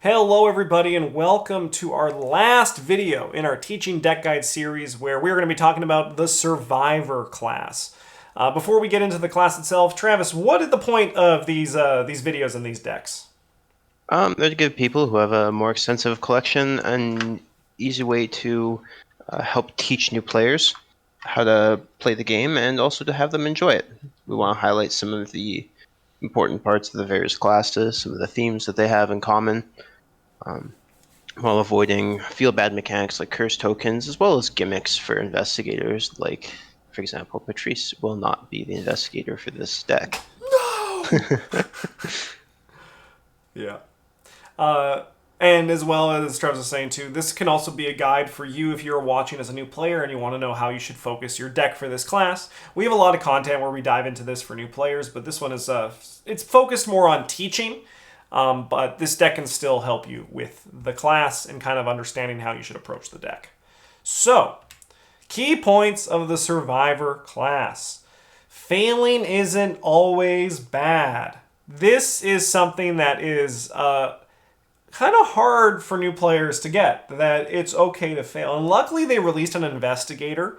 Hello everybody and welcome to our last video in our teaching deck guide series where we're going to be talking about the Survivor class. Before we get into the class itself, Travis, what is the point of these videos and these decks? They're to give people who have a more extensive collection an easy way to help teach new players how to play the game and also to have them enjoy it. We want to highlight some of the important parts of the various classes, some of the themes that they have in common, um, while avoiding feel-bad mechanics like curse tokens, as well as gimmicks for investigators, like, for example, Patrice will not be the investigator for this deck. No! Yeah. Uh, and as well as Travis was saying too, this can also be a guide for you if you're watching as a new player and you want to know how you should focus your deck for this class. We have a lot of content where we dive into this for new players, but this one is it's focused more on teaching. But this deck can still help you with the class and kind of understanding how you should approach the deck. So, key points of the Survivor class. Failing isn't always bad. This is something that is kind of hard for new players to get, that it's okay to fail. And luckily, they released an investigator,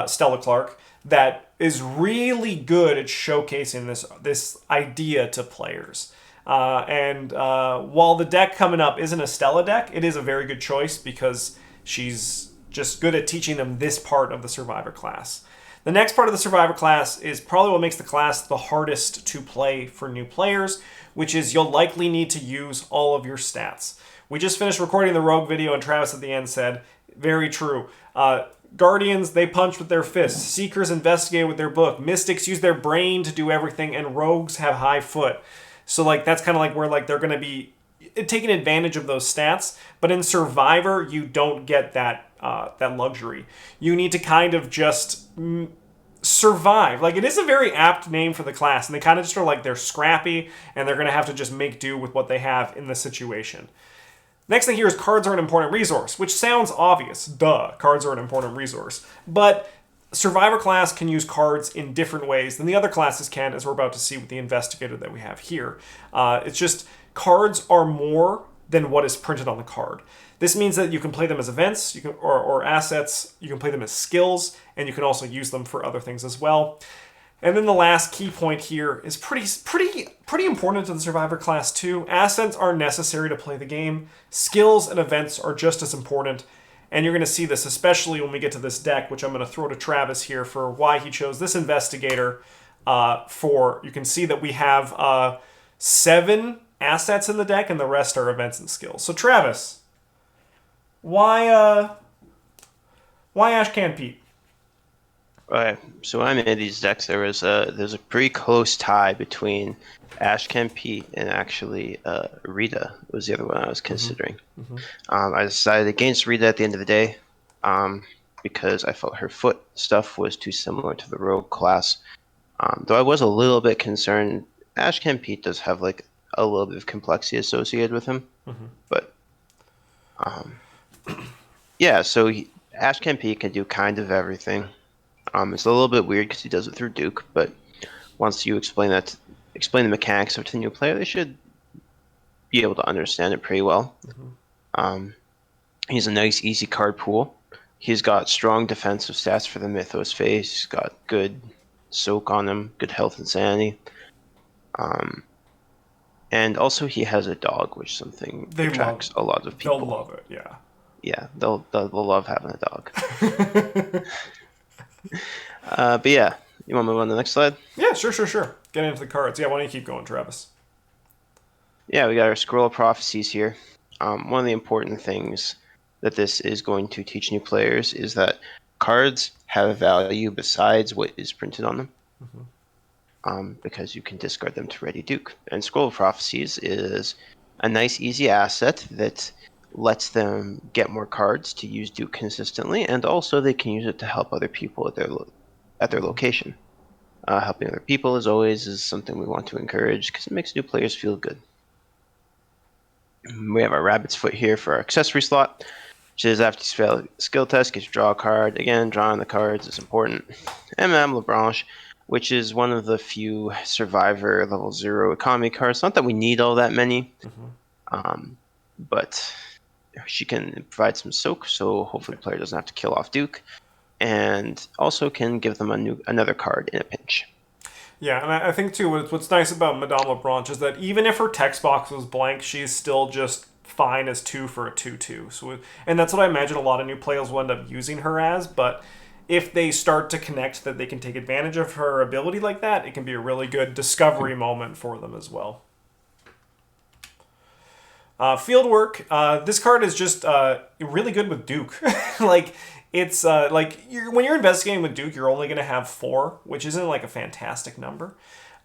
Stella Clark, that is really good at showcasing this idea to players. While the deck coming up isn't a Stella deck, it is a very good choice because she's just good at teaching them this part of the Survivor class. The next part of the Survivor class is probably what makes the class the hardest to play for new players, which is you'll likely need to use all of your stats. We just finished recording the Rogue video, and Travis at the end said, very true. Guardians, they punch with their fists. Seekers investigate with their book. Mystics use their brain to do everything, and rogues have high foot. So that's kind of like where they're going to be taking advantage of those stats. But in Survivor, you don't get that luxury. You need to kind of just survive. Like, it is a very apt name for the class, and they kind of just are like they're scrappy and they're going to have to just make do with what they have in the situation. Next thing here is cards are an important resource, which sounds obvious. Duh, cards are an important resource. But Survivor class can use cards in different ways than the other classes can, as we're about to see with the investigator that we have here. It's just cards are more than what is printed on the card. This means that you can play them as events, or assets. You can play them as skills, and you can also use them for other things as well. And then the last key point here is pretty important to the Survivor class too. Assets are necessary to play the game. Skills and events are just as important. And you're going to see this especially when we get to this deck, which I'm going to throw to Travis here for why he chose this investigator. You can see that we have 7 assets in the deck, and the rest are events and skills. So Travis, why Ashcan Pete? Okay, so when I made these decks, there's a pretty close tie between Ashcan Pete and actually Rita was the other one I was considering. I decided against Rita at the end of the day because I felt her foot stuff was too similar to the rogue class. Though I was a little bit concerned, Ashcan Pete does have like a little bit of complexity associated with him, but yeah. So Ashcan Pete can do kind of everything. It's a little bit weird because he does it through Duke, but once you explain the mechanics of it to the new player, they should be able to understand it pretty well. He's a nice, easy card pool. He's got strong defensive stats for the Mythos phase. He's got good soak on him, good health and sanity. And also he has a dog, which is something attracts a lot of people. They'll love it, yeah. Yeah, they'll love having a dog. But yeah, you want to move on to the next slide? Yeah, sure. Get into the cards. Yeah, why don't you keep going, Travis? Yeah, we got our scroll of prophecies here. One of the important things that this is going to teach new players is that cards have a value besides what is printed on them. Because you can discard them to ready Duke. And Scroll of Prophecies is a nice, easy asset that lets them get more cards to use Duke consistently, and also they can use it to help other people at their location. Helping other people, as always, is something we want to encourage because it makes new players feel good. We have our Rabbit's Foot here for our accessory slot, which is after you fail a skill test, get to draw a card. Again, drawing the cards is important. And Madame Lebranche, which is one of the few Survivor level 0 economy cards. Not that we need all that many, but she can provide some soak, so hopefully the player doesn't have to kill off Duke, and also can give them another card in a pinch. Yeah, and I think too, what's nice about Madame LeBranche is that even if her text box was blank, she's still just fine as 2 for a 2/2. So, and that's what I imagine a lot of new players will end up using her as. But if they start to connect that they can take advantage of her ability like that, it can be a really good discovery moment for them as well. Fieldwork. This card is just really good with Duke. Like it's when you're investigating with Duke, you're only going to have 4, which isn't like a fantastic number.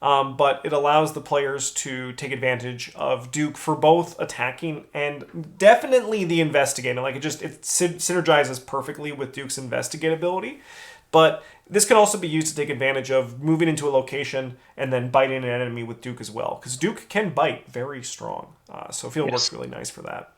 But it allows the players to take advantage of Duke for both attacking and definitely the investigating. Like it synergizes perfectly with Duke's investigate ability. But this can also be used to take advantage of moving into a location and then biting an enemy with Duke as well. Because Duke can bite very strong. So Field works really nice for that.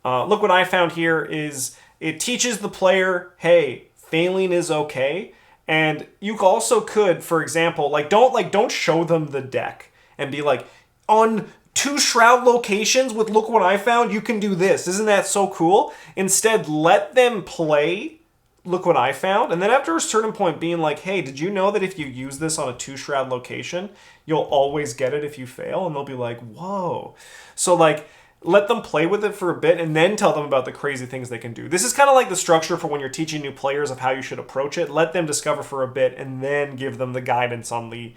Look what I found here is it teaches the player, hey, failing is okay. And you also could, for example, don't show them the deck and be like, on 2 shroud locations with look what I found, you can do this. Isn't that so cool? Instead, let them play look what I found. And then after a certain point being like, hey, did you know that if you use this on a 2 shroud location, you'll always get it if you fail? And they'll be like, whoa. So let them play with it for a bit and then tell them about the crazy things they can do. This is kind of like the structure for when you're teaching new players of how you should approach it. Let them discover for a bit and then give them the guidance on the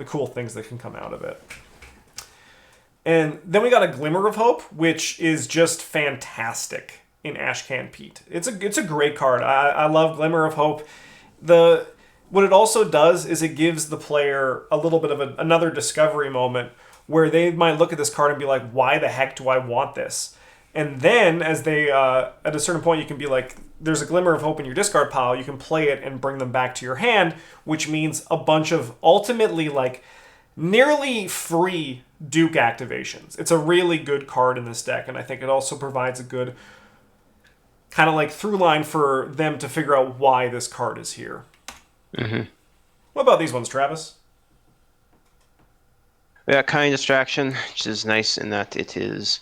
cool things that can come out of it. And then we got a Glimmer of Hope, which is just fantastic in Ashcan Pete. It's a great card. I love Glimmer of Hope. What it also does is it gives the player a little bit of another discovery moment where they might look at this card and be like, why the heck do I want this? And then as they, at a certain point, you can be like, there's a Glimmer of Hope in your discard pile. You can play it and bring them back to your hand, which means a bunch of ultimately nearly free Duke activations. It's a really good card in this deck, and I think it also provides a good kind of through line for them to figure out why this card is here. Mm-hmm. What about these ones, Travis? We got Cunning Distraction, which is nice in that it is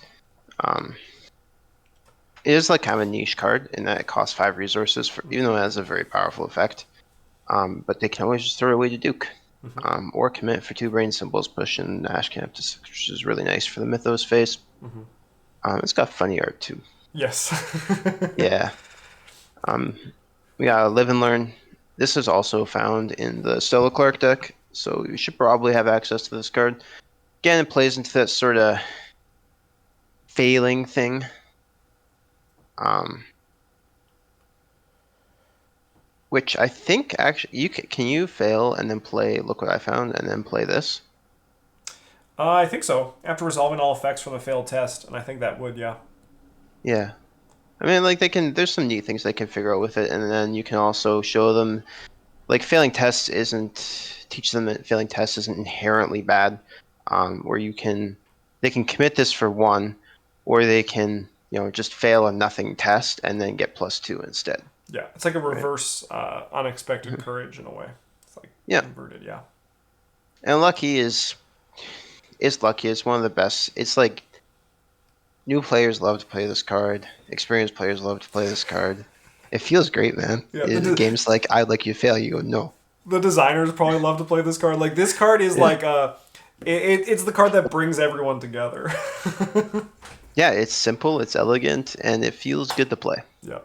kind of a niche card in that it costs 5 resources, even though it has a very powerful effect. But they can always just throw it away to Duke. Mm-hmm. Or commit for 2 brain symbols, push in Ashcan up to 6, which is really nice for the Mythos phase. Mm-hmm. It's got funny art too. Yes. Yeah. We got Live and Learn. This is also found in the Stella Clark deck, so you should probably have access to this card. Again, it plays into that sort of failing thing. Which I think actually can you fail and then play Look What I Found and then play this? I think so. After resolving all effects from the failed test, and I think that would, yeah. Yeah. I mean, there's some neat things they can figure out with it, and then you can also show them, teach them that failing tests isn't inherently bad, where they can commit this for 1, or they can, just fail a nothing test and then get +2 instead. Yeah, it's like a reverse unexpected courage in a way. It's inverted, yeah. And Lucky is Lucky. It's one of the best. It's like new players love to play this card. Experienced players love to play this card. It feels great, man. Yeah, the game's like, I'd like you to fail. You go, no. The designers probably love to play this card. This card is it's the card that brings everyone together. Yeah, it's simple, it's elegant, and it feels good to play. Yeah.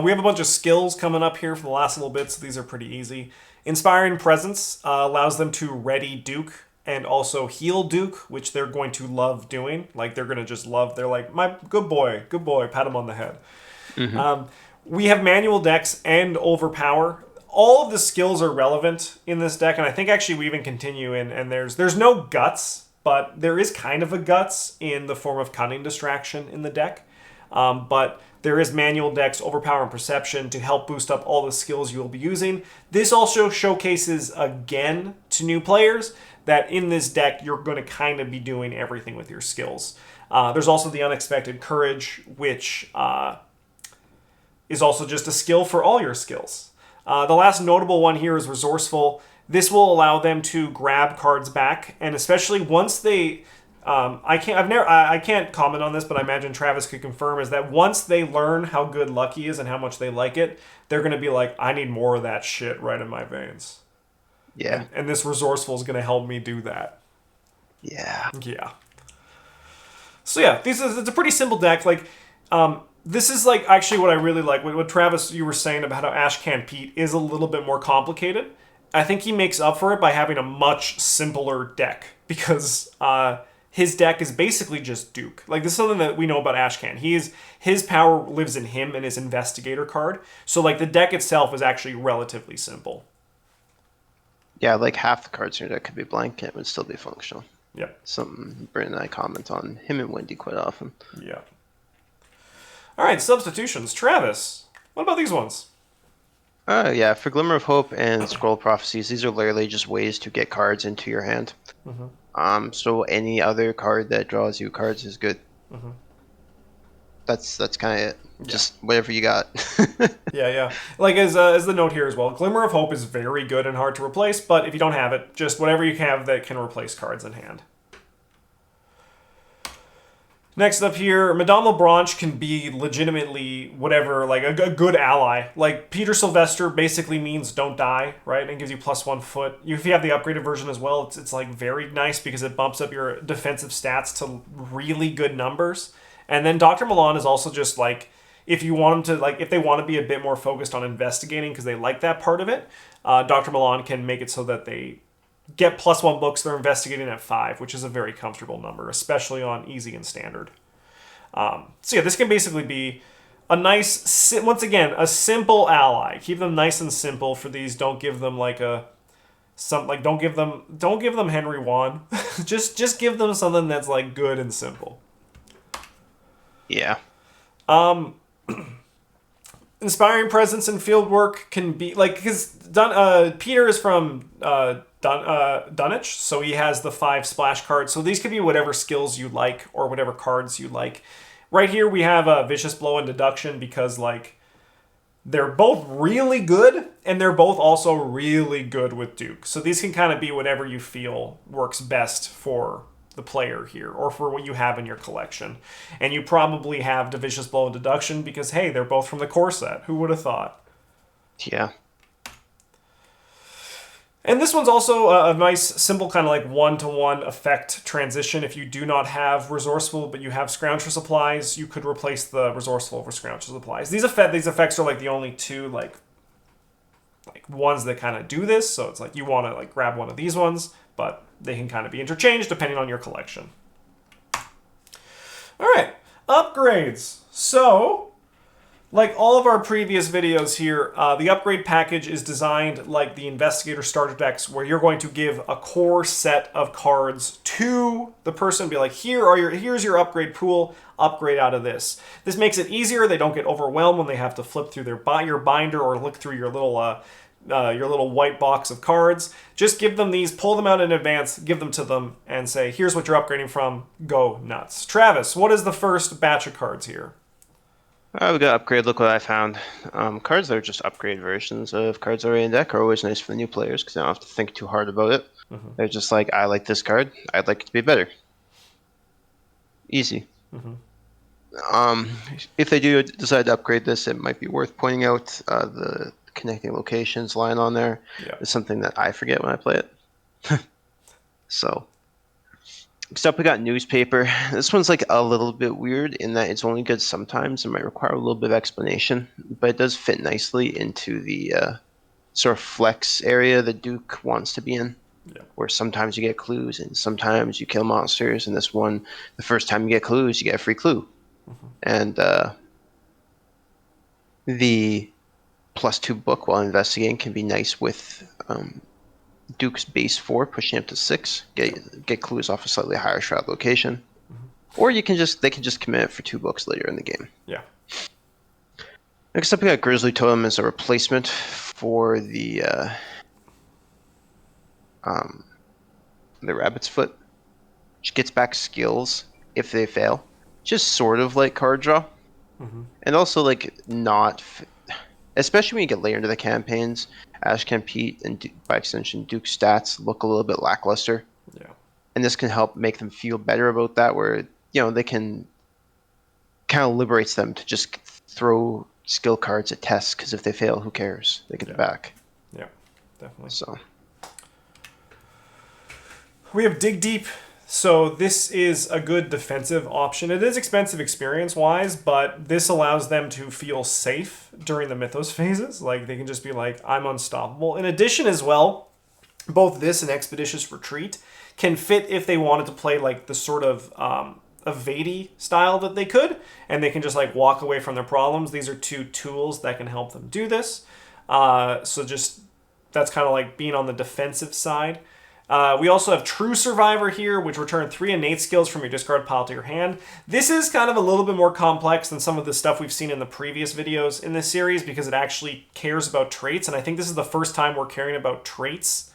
We have a bunch of skills coming up here for the last little bit, so these are pretty easy. Inspiring Presence allows them to ready Duke and also heal Duke, which they're going to love doing. They're going to just love. They're like, my good boy, pat him on the head. Mm-hmm. We have Manual Dex and Overpower. All of the skills are relevant in this deck, and I think actually we even continue in, and there's no Guts, but there is kind of a Guts in the form of Cunning Distraction in the deck. But there is Manual Dex, Overpower, and Perception to help boost up all the skills you will be using. This also showcases, again, to new players that in this deck, you're going to kind of be doing everything with your skills. There's also the Unexpected Courage, which is also just a skill for all your skills. The last notable one here is Resourceful. This will allow them to grab cards back, and especially once they I can't comment on this, but I imagine Travis could confirm is that once they learn how good Lucky is and how much they like it, they're going to be like, I need more of that shit right in my veins. Yeah. And this resourceful is going to help me do that. Yeah. Yeah. So yeah, it's a pretty simple deck. Like, this is like actually what I really like. What Travis you were saying about how Ashcan Pete is a little bit more complicated. I think he makes up for it by having a much simpler deck because his deck is basically just Duke. Like this is something that we know about Ashcan. His power lives in him and his Investigator card. So like the deck itself is actually relatively simple. Yeah, like half the cards in your deck could be blank and it would still be functional. Yep. Something Brent and I comment on him and Wendy quite often. Yeah. All right, substitutions. Travis, what about these ones? Yeah, for Glimmer of Hope and Scroll of Prophecies, these are literally just ways to get cards into your hand. So any other card that draws you cards is good. That's kind of it. Yeah. Just whatever you got. Yeah. Like as the note here as well, Glimmer of Hope is very good and hard to replace, but if you don't have it, just whatever you have that can replace cards in hand. Next up here, Madame Lebranche can be legitimately whatever, like a good ally. Like Peter Sylvester basically means don't die, right? And gives you +1 foot. If you have the upgraded version as well, it's like very nice because it bumps up your defensive stats to really good numbers. And then Dr. Milan is also just like, if you want them to, like, if they want to be a bit more focused on investigating because they like that part of it, Dr. Milan can make it so that they get +1 books. They're investigating at 5, which is a very comfortable number, especially on easy and standard. So yeah, this can basically be a nice, once again, a simple ally. Keep them nice and simple for these. Don't give them like don't give them Henry Wan. just give them something that's like good and simple. Yeah. Inspiring presence and field work can be like, because Peter is from Dunwich, so he has the 5 splash cards. So these could be whatever skills you like or whatever cards you like. Right here we have a Vicious Blow and Deduction because like they're both really good and they're both also really good with Duke. So these can kind of be whatever you feel works best for the player here or for what you have in your collection. And you probably have the Vicious Blow and Deduction because hey, they're both from the core set. Who would have thought? Yeah. And this one's also a nice, simple kind of like one-to-one effect transition. If you do not have Resourceful, but you have Scrounger Supplies, you could replace the Resourceful for Scrounger Supplies. These effects are like the only two like ones that kind of do this. So it's like you want to like grab one of these ones, but they can kind of be interchanged depending on your collection. All right, upgrades. So, like all of our previous videos here, the upgrade package is designed like the Investigator starter decks where you're going to give a core set of cards to the person, be like, here's your upgrade pool, upgrade out of this. This makes it easier. They don't get overwhelmed when they have to flip through your binder or look through your little white box of cards. Just give them these, pull them out in advance, give them to them, and say, here's what you're upgrading from, go nuts. Travis, what is the first batch of cards here? We got upgrade. Look what I found. Cards that are just upgrade versions of cards already in deck are always nice for the new players because they don't have to think too hard about it. They're just like, I like this card. I'd like it to be better. Easy. If they do decide to upgrade this, it might be worth pointing out the connecting locations line on there. Yeah. It's something that I forget when I play it. So. Next up, we got newspaper. This one's like a little bit weird in that it's only good sometimes. It might require a little bit of explanation, but it does fit nicely into the sort of flex area that Duke wants to be in, where sometimes you get clues and sometimes you kill monsters. And this one, the first time you get clues, you get a free clue. And the +2 book while investigating can be nice with Duke's base 4, pushing up to 6, get clues off a slightly higher shroud location, or they can just commit it for 2 books later in the game. Yeah. Next up, we got Grizzly Totem as a replacement for the Rabbit's Foot, which gets back skills if they fail, just sort of like card draw, and also like not. Especially when you get later into the campaigns, Ashcan Pete and by extension Duke's stats look a little bit lackluster. Yeah. and this can help make them feel better about that, where they can kind of liberates them to just throw skill cards at tests, because if they fail, who cares? They get it back. Yeah, definitely. So we have Dig Deep. So this is a good defensive option. It is expensive experience-wise, but this allows them to feel safe during the Mythos phases. Like, they can just be like, I'm unstoppable. In addition as well, both this and Expeditious Retreat can fit if they wanted to play like the sort of evadey style that they could, and they can just like walk away from their problems. These are two tools that can help them do this. So just, that's kind of like being on the defensive side. We also have True Survivor here, which return 3 innate skills from your discard pile to your hand. This is kind of a little bit more complex than some of the stuff we've seen in the previous videos in this series, because it actually cares about traits, and I think this is the first time we're caring about traits.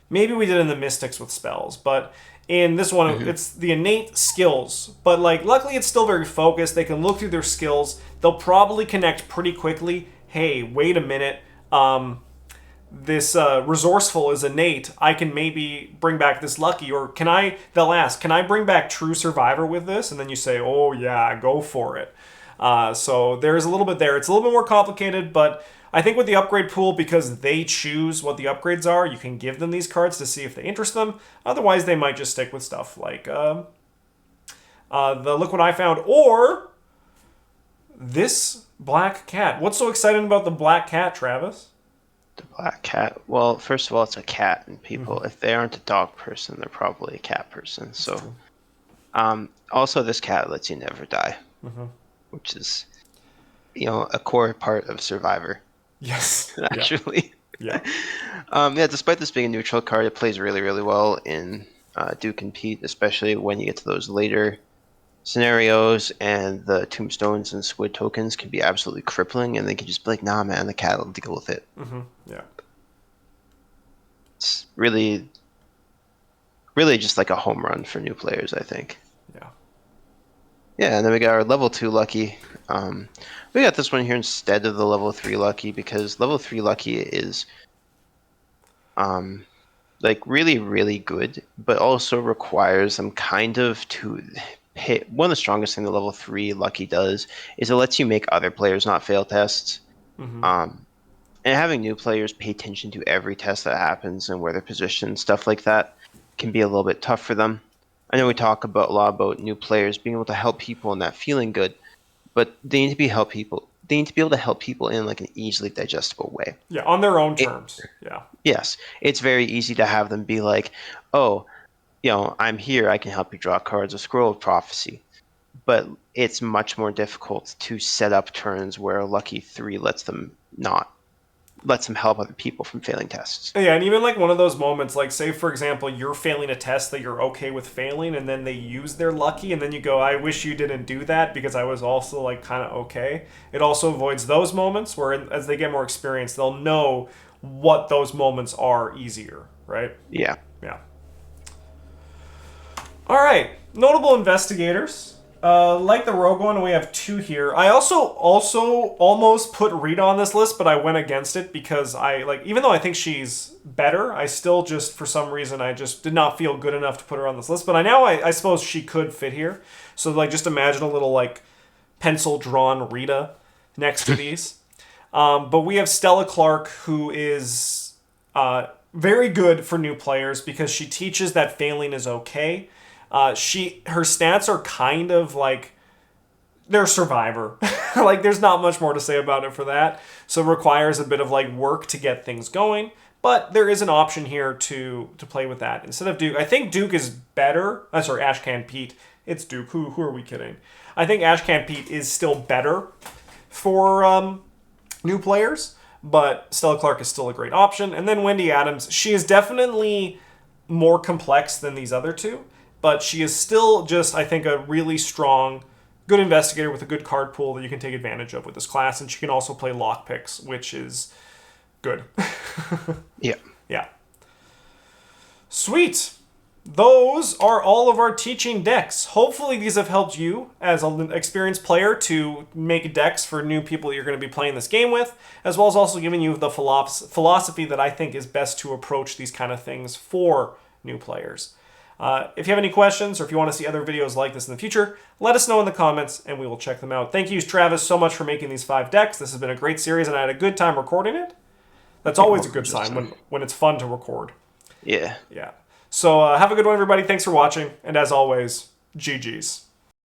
Maybe we did in the Mystics with spells, but in this one, it's the innate skills. But like, luckily it's still very focused. They can look through their skills. They'll probably connect pretty quickly. Hey, wait a minute. This resourceful is innate. I can maybe bring back this lucky, or they'll ask, can I bring back True Survivor with this? And then you say, oh yeah, go for it. So there's a little bit there. It's a little bit more complicated, but I think with the upgrade pool, because they choose what the upgrades are, you can give them these cards to see if they interest them. Otherwise, they might just stick with stuff like the Look What I Found, or this Black Cat. What's so exciting about the Black Cat, Travis? the Black Cat. Well, first of all, it's a cat, and people, if they aren't a dog person, they're probably a cat person. So, also, this cat lets you never die, which is, a core part of Survivor. Yes. Actually. Yeah. Despite this being a neutral card, it plays really, really well in Duke and Pete, especially when you get to those later scenarios, and the tombstones and squid tokens can be absolutely crippling, and they can just be like, nah, man, the cat will deal with it. Yeah. It's really, really just like a home run for new players, I think. Yeah. Yeah, and then we got our level 2 lucky. We got this one here instead of the level 3 lucky, because level 3 lucky is like really, really good, but also requires them kind of to hit. One of the strongest thing the level 3 lucky does is it lets you make other players not fail tests. And having new players pay attention to every test that happens and where they're positioned, stuff like that, can be a little bit tough for them. I know we talk a lot about new players being able to help people and that feeling good, but they need to be able to help people in like an easily digestible way. Yeah, on their own terms. Yes, it's very easy to have them be like, oh, I'm here, I can help you draw cards, a Scroll of Prophecy. But it's much more difficult to set up turns where a lucky 3 lets them help other people from failing tests. Yeah, and even like one of those moments, like say for example, you're failing a test that you're okay with failing, and then they use their lucky, and then you go, I wish you didn't do that because I was also like kind of okay. It also avoids those moments where as they get more experience, they'll know what those moments are easier, right? Yeah. All right, notable investigators. Like the Rogue One, we have 2 here. I also almost put Rita on this list, but I went against it because even though I think she's better, I still just, for some reason, I just did not feel good enough to put her on this list. But I suppose she could fit here. So like, just imagine a little like pencil drawn Rita next to these. But we have Stella Clark, who is very good for new players because she teaches that failing is okay. Her stats are kind of like, they're Survivor. Like, there's not much more to say about it for that. So it requires a bit of like work to get things going. But there is an option here to play with that instead of Duke. I think Duke is better. Ashcan Pete. It's Duke. Who are we kidding? I think Ashcan Pete is still better for new players, but Stella Clark is still a great option. And then Wendy Adams. She is definitely more complex than these other 2. But she is still just, I think, a really strong, good investigator with a good card pool that you can take advantage of with this class. And she can also play lockpicks, which is good. Yeah. Sweet. Those are all of our teaching decks. Hopefully these have helped you as an experienced player to make decks for new people you're going to be playing this game with, as well as also giving you the philosophy that I think is best to approach these kind of things for new players. If you have any questions or if you want to see other videos like this in the future, let us know in the comments and we will check them out. Thank you, Travis, so much for making these 5 decks. This has been a great series and I had a good time recording it. That's always a good sign when it's fun to record. Yeah. Yeah. So have a good one, everybody. Thanks for watching. And as always, GG's.